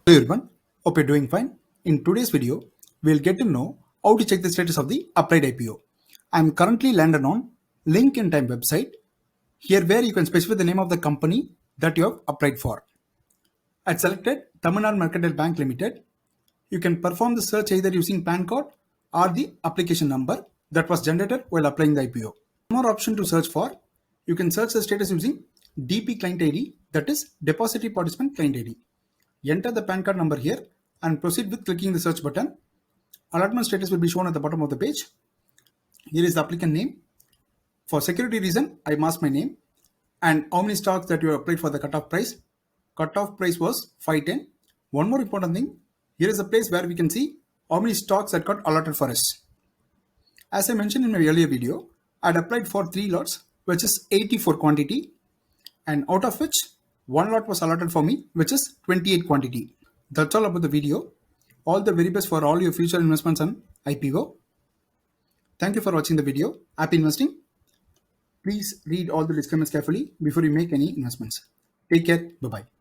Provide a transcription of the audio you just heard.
Hello everyone, hope you're doing fine. In today's video, we'll get to know how to check the status of the applied IPO. I'm currently landed on Link in Time website, here where you can specify the name of the company that you have applied for. I selected Tamil Nadu Mercantile Bank Limited. You can perform the search either using PANCARD or the application number that was generated while applying the IPO. One more option to search for, you can search the status using DP Client ID, that is Depository Participant Client ID. Enter the PAN card number here and proceed with clicking the search button. Allotment status will be shown at the bottom of the page. Here is the applicant name. For security reason, I masked my name and how many stocks that you have applied for the cutoff price. Cutoff price was 510. One more important thing, here is the place where we can see how many stocks that got allotted for us. As I mentioned in my earlier video, I had applied for 3 lots, which is 84 quantity, and out of which 1 lot was allotted for me, which is 28 quantity. That's all about the video. All the very best for all your future investments on IPO. Thank you for watching the video. Happy investing. Please read all the disclaimers carefully before you make any investments. Take care. Bye-bye.